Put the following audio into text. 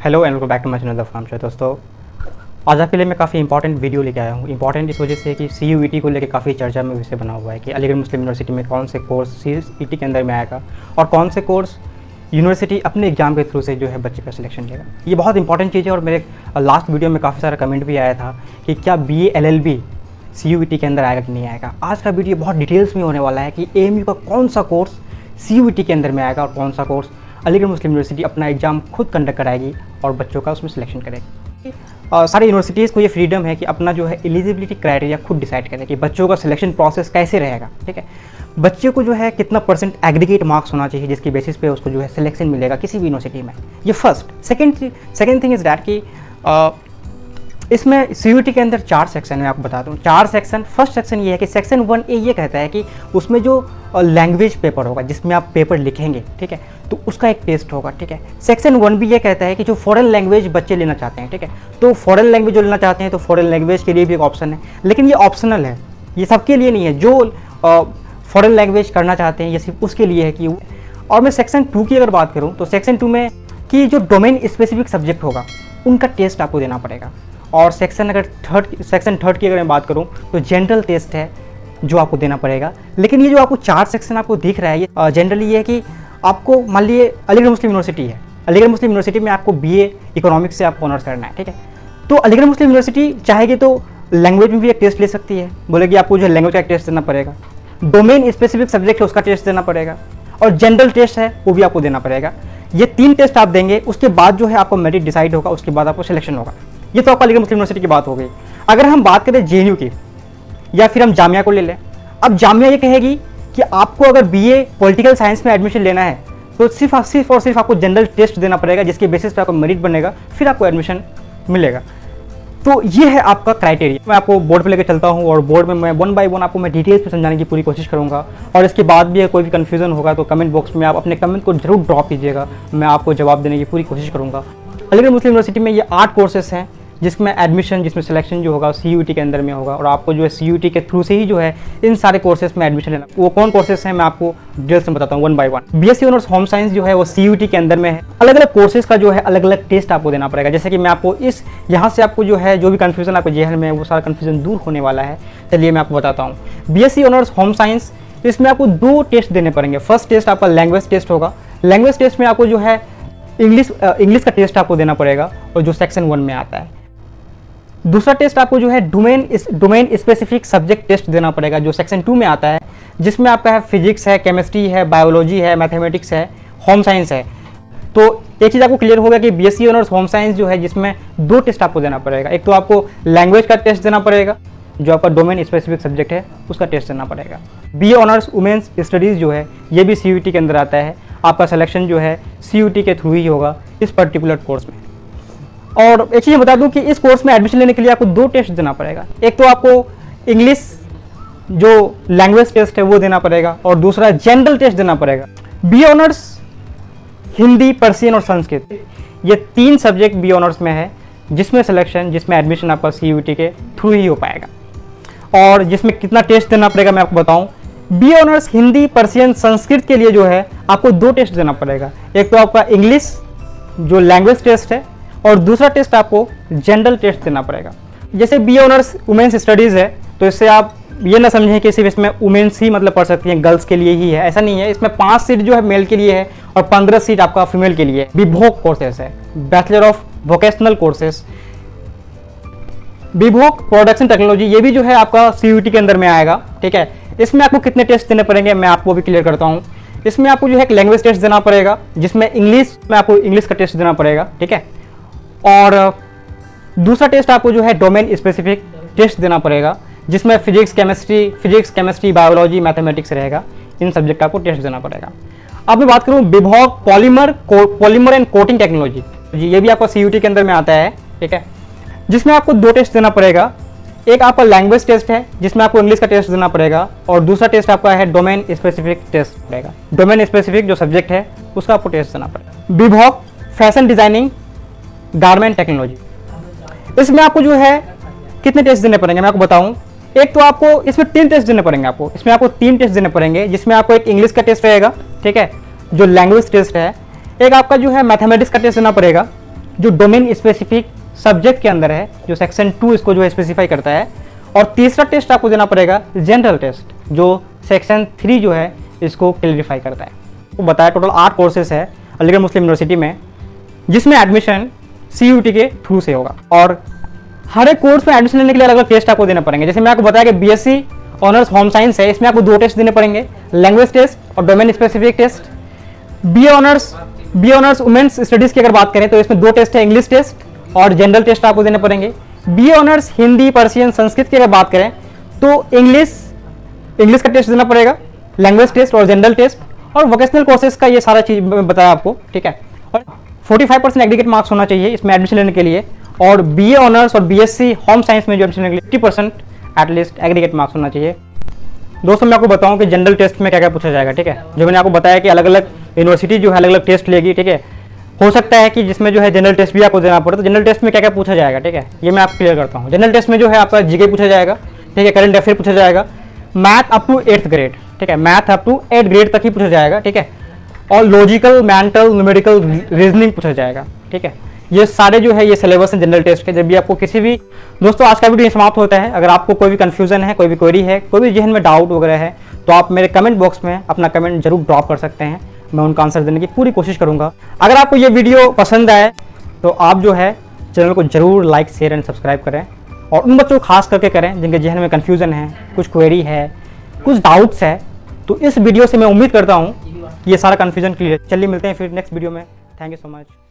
Hello and welcome back to my channel the farm show. दोस्तों, आज आपके लिए मैं काफ़ी इंपॉर्टेंट वीडियो लेके आया हूँ। इंपॉर्टेंट इस वजह से कि CUET को लेकर काफ़ी चर्चा में विषय बना हुआ है कि अलीगढ़ मुस्लिम यूनिवर्सिटी में कौन से कोर्स CUET के अंदर में आएगा और कौन से कोर्स यूनिवर्सिटी अपने एग्जाम के थ्रू से जो है बच्चे का सिलेक्शन लेगा। ये बहुत इंपॉर्टेंट चीज़ है और मेरे लास्ट वीडियो में काफ़ी सारा कमेंट भी आया था कि क्या BA LLB CUET के अंदर आएगा कि नहीं आएगा। आज का वीडियो बहुत डिटेल्स में होने वाला है कि AMU का कौन सा कोर्स CUET के अंदर में आएगा और कौन सा कोर्स अलीगढ़ मुस्लिम यूनिवर्सिटी अपना एग्जाम खुद कंडक्ट कराएगी और बच्चों का उसमें सिलेक्शन करेगी। सारी यूनिवर्सिटीज़ को ये फ्रीडम है कि अपना जो है एलिजिबिलिटी क्राइटेरिया खुद डिसाइड करें कि बच्चों का सिलेक्शन प्रोसेस कैसे रहेगा। ठीक है, बच्चे को जो है कितना % एग्रीगेट मार्क्स होना चाहिए जिसकी बेसिस पे उसको जो है सिलेक्शन मिलेगा किसी भी यूनिवर्सिटी में। ये first. Second thing is that कि इसमें CUET के अंदर 4 सेक्शन है। आपको बता दूँ 4 सेक्शन। फर्स्ट सेक्शन ये है कि सेक्शन 1A ये कहता है कि उसमें जो लैंग्वेज पेपर होगा जिसमें आप पेपर लिखेंगे, ठीक है, तो उसका एक टेस्ट होगा। ठीक है, सेक्शन 1B ये कहता है कि जो फॉरेन लैंग्वेज बच्चे लेना चाहते हैं, ठीक है, तो फॉरेन लैंग्वेज जो लेना चाहते हैं तो फॉरेन लैंग्वेज के लिए भी एक ऑप्शन है, लेकिन ये ऑप्शनल है, ये सबके लिए नहीं है। जो फॉरेन लैंग्वेज करना चाहते हैं ये सिर्फ उसके लिए है कि। और मैं सेक्शन 2 की अगर बात करूँ तो सेक्शन 2 में कि जो डोमेन स्पेसिफिक सब्जेक्ट होगा उनका टेस्ट आपको देना पड़ेगा। और सेक्शन थर्ड की अगर मैं बात करूं तो जनरल टेस्ट है जो आपको देना पड़ेगा। लेकिन ये जो आपको 4 सेक्शन आपको दिख रहा है ये जनरली ये है कि आपको मान लिए अलीगढ़ मुस्लिम यूनिवर्सिटी है, अलीगढ़ मुस्लिम यूनिवर्सिटी में आपको BA इकोनॉमिक्स से आपको ऑनर्स करना है। ठीक है, तो अलीगढ़ मुस्लिम यूनिवर्सिटी चाहेगी तो लैंग्वेज में भी एक टेस्ट ले सकती है, बोलेगी आपको जो लैंग्वेज का एक टेस्ट देना पड़ेगा, डोमेन स्पेसिफिक सब्जेक्ट है उसका टेस्ट देना पड़ेगा और जनरल टेस्ट है वो भी आपको देना पड़ेगा। ये 3 टेस्ट आप देंगे, उसके बाद जो है आपको मेरिट डिसाइड होगा, उसके बाद आपको सिलेक्शन होगा। ये तो आपका अलीगढ़ मुस्लिम यूनिवर्सिटी की बात हो गई। अगर हम बात करें JNU की या फिर हम जामिया को ले लें, अब जामिया ये कहेगी कि आपको अगर BA पॉलिटिकल साइंस में एडमिशन लेना है तो सिर्फ और सिर्फ आपको जनरल टेस्ट देना पड़ेगा जिसके बेसिस पे आपको मेरिट बनेगा, फिर आपको एडमिशन मिलेगा। तो ये है आपका क्राइटेरिया। मैं आपको बोर्ड पे लेकर चलता हूँ और बोर्ड में मैं 1 बाय 1 आपको मैं डिटेल्स में समझाने की पूरी कोशिश करूँगा। और इसके बाद भी कोई भी कन्फ्यूजन होगा तो कमेंट बॉक्स में आप अपने कमेंट को जरूर ड्रॉप कीजिएगा, मैं आपको जवाब देने की पूरी कोशिश करूँगा। अलीगढ़ मुस्लिम यूनिवर्सिटी में ये 8 कोर्सेस हैं जिसमें एडमिशन, जिसमें सिलेक्शन जो होगा CUET के अंदर में होगा और आपको जो है CUET के थ्रू से ही जो है इन सारे कोर्सेज में एडमिशन लेना। वो कौन कोर्सेज हैं मैं आपको डिटेल्स में बताता हूँ 1 by 1। BSc honours home science जो है वो CUET के अंदर में है। अलग अलग कोर्सेज का जो है अलग अलग टेस्ट आपको देना पड़ेगा। जैसे कि मैं आपको यहाँ से आपको जो है जो भी कन्फ्यूजन आपको जेहल में है वो सारा कन्फ्यूजन दूर होने वाला है। चलिए मैं आपको बताता हूँ। BSc ऑनर्स होम साइंस, इसमें आपको 2 टेस्ट देने पड़ेंगे। फर्स्ट टेस्ट आपका लैंग्वेज टेस्ट होगा। लैंग्वेज टेस्ट में आपको जो है इंग्लिश का टेस्ट आपको देना पड़ेगा और जो सेक्शन 1 में आता है। दूसरा टेस्ट आपको जो है डोमेन स्पेसिफिक सब्जेक्ट टेस्ट देना पड़ेगा जो सेक्शन 2 में आता है, जिसमें आपका है फिजिक्स है, केमिस्ट्री है, बायोलॉजी है, मैथमेटिक्स है, होम साइंस है। तो एक चीज़ आपको क्लियर होगा कि BSc ऑनर्स होम साइंस जो है जिसमें 2 टेस्ट आपको देना पड़ेगा। एक तो आपको लैंग्वेज का टेस्ट देना पड़ेगा जो आपका डोमेन स्पेसिफिक सब्जेक्ट है उसका टेस्ट देना पड़ेगा। BA ऑनर्स वुमेन्स स्टडीज़ जो है ये भी CUET के अंदर आता है। आपका सिलेक्शन जो है CUET के थ्रू ही होगा इस पर्टिकुलर कोर्स में। और एक चीज़ बता दूं कि इस कोर्स में एडमिशन लेने के लिए आपको 2 टेस्ट देना पड़ेगा। एक तो आपको इंग्लिश जो लैंग्वेज टेस्ट है वो देना पड़ेगा और दूसरा जनरल टेस्ट देना पड़ेगा। BA ऑनर्स हिंदी, पर्शियन और संस्कृत, ये 3 सब्जेक्ट BA ऑनर्स में है जिसमें सिलेक्शन, जिसमें एडमिशन आपका CUET के थ्रू ही हो पाएगा। और जिसमें कितना टेस्ट देना पड़ेगा मैं आपको बताऊँ। BA honours Hindi, Persian, Sanskrit के लिए जो है आपको 2 टेस्ट देना पड़ेगा। एक तो आपका इंग्लिश जो लैंग्वेज टेस्ट है और दूसरा टेस्ट आपको जनरल टेस्ट देना पड़ेगा। जैसे BA ऑनर्स वुमेन्स स्टडीज़ है तो इससे आप ये ना समझें कि सिर्फ इसमें वुमेन्स ही मतलब पढ़ सकती हैं, गर्ल्स के लिए ही है, ऐसा नहीं है। इसमें 5 सीट जो है मेल के लिए है और 15 सीट आपका फीमेल के लिए है। विभोग कोर्सेस है, बैचलर ऑफ वोकेशनल कोर्सेस, विभोग प्रोडक्शन टेक्नोलॉजी, ये भी जो है आपका CUET के अंदर में आएगा। ठीक है, इसमें आपको कितने टेस्ट देने पड़ेंगे मैं आपको भी क्लियर करता हूँ। इसमें आपको जो है एक लैंग्वेज टेस्ट देना पड़ेगा जिसमें इंग्लिश में आपको इंग्लिश का टेस्ट देना पड़ेगा। ठीक है, और दूसरा टेस्ट आपको जो है डोमेन स्पेसिफिक टेस्ट देना पड़ेगा जिसमें फिजिक्स केमिस्ट्री, बायोलॉजी, मैथमेटिक्स रहेगा। इन सब्जेक्ट का आपको टेस्ट देना पड़ेगा। अब मैं बात करूँ विभोग पॉलीमर एंड कोटिंग टेक्नोलॉजी जी, ये भी आपका CUET के अंदर में आता है। ठीक है, जिसमें आपको 2 टेस्ट देना पड़ेगा। एक आपका लैंग्वेज टेस्ट है जिसमें आपको इंग्लिश का टेस्ट देना पड़ेगा और दूसरा टेस्ट आपका है डोमेन स्पेसिफिक टेस्ट पड़ेगा। डोमेन स्पेसिफिक जो सब्जेक्ट है उसका आपको टेस्ट देना पड़ेगा। विभोग फैशन डिजाइनिंग, गारमेंट टेक्नोलॉजी, इसमें आपको जो है कितने टेस्ट देने पड़ेंगे मैं आपको बताऊं। एक तो आपको इसमें 3 टेस्ट देने पड़ेंगे। इसमें आपको 3 टेस्ट देने पड़ेंगे जिसमें आपको एक इंग्लिश का टेस्ट रहेगा, ठीक है, जो लैंग्वेज टेस्ट है। एक आपका जो है मैथमेटिक्स का टेस्ट देना पड़ेगा, जो डोमेन स्पेसिफिक सब्जेक्ट के अंदर है, जो सेक्शन 2 इसको जो है स्पेसिफाई करता है। और तीसरा टेस्ट आपको देना पड़ेगा जनरल टेस्ट, जो सेक्शन 3 जो है इसको क्लियरिफाई करता है। तो बताया टोटल 8 कोर्सेस है अलीगढ़ मुस्लिम यूनिवर्सिटी में, जिसमें एडमिशन CUET के थ्रू से होगा। और हर एक कोर्स में एडमिशन लेने के लिए अलग अलग टेस्ट आपको देने पड़ेंगे। जैसे मैं आपको बताया कि BSc ऑनर्स होम साइंस है, इसमें आपको 2 टेस्ट देने पड़ेंगे, लैंग्वेज टेस्ट और domain specific test. BA honours women's studies की अगर बात करें तो इसमें 2 टेस्ट है, इंग्लिश टेस्ट और जनरल टेस्ट आपको देने पड़ेंगे। BA honours Hindi, Persian, Sanskrit की अगर बात करें तो इंग्लिश का टेस्ट देना पड़ेगा, लैंग्वेज टेस्ट और जनरल टेस्ट। और वोकेशनल कोर्सेज का ये सारा चीज़ बताया आपको, ठीक है। और 45% एग्रीगेट मार्क्स होना चाहिए इसमें एडमिशन लेने के लिए। और BA ऑनर्स और BSc होम साइंस में जो एडमिशन लेने के लिए 50% एटलीस्ट एग्रीगेट मार्क्स होना चाहिए। दोस्तों मैं आपको बताऊं कि जनरल टेस्ट में क्या क्या पूछा जाएगा, ठीक है। जो मैंने आपको बताया कि अलग अलग यूनिवर्सिटी जो है अलग अलग टेस्ट लेगी, ठीक है। हो सकता है कि जिसमें जो है जनरल टेस्ट भी आपको देना पड़े, तो जनरल टेस्ट में क्या क्या पूछा जाएगा, ठीक है, ये मैं आपको क्लियर करता हूँ। जनरल टेस्ट में जो है आपका GK पूछा जाएगा, ठीक है, करंट अफेयर पूछा जाएगा, math up to 8th grade, ठीक है, math up to 8th grade तक ही पूछा जाएगा, ठीक है। और लॉजिकल, मेंटल, न्यूमेरिकल, रीजनिंग पूछा जाएगा, ठीक है। ये सारे जो है ये सिलेबस है जनरल टेस्ट के। जब भी आपको किसी भी, दोस्तों आज का वीडियो समाप्त होता है। अगर आपको कोई भी कंफ्यूजन है, कोई भी क्वेरी है, कोई भी जहन में डाउट वगैरह है, तो आप मेरे कमेंट बॉक्स में अपना कमेंट जरूर ड्रॉप कर सकते हैं, मैं उनका आंसर देने की पूरी कोशिश करूंगा। अगर आपको ये वीडियो पसंद आए तो आप जो है चैनल को जरूर लाइक, शेयर एंड सब्सक्राइब करें। और उन बच्चों को खास करके करें जिनके जहन में कन्फ्यूजन है, कुछ क्वेरी है, कुछ डाउट्स है, तो इस वीडियो से मैं उम्मीद करता हूँ ये सारा कन्फ्यूजन क्लियर। चलिए मिलते हैं फिर नेक्स्ट वीडियो में। Thank you so much.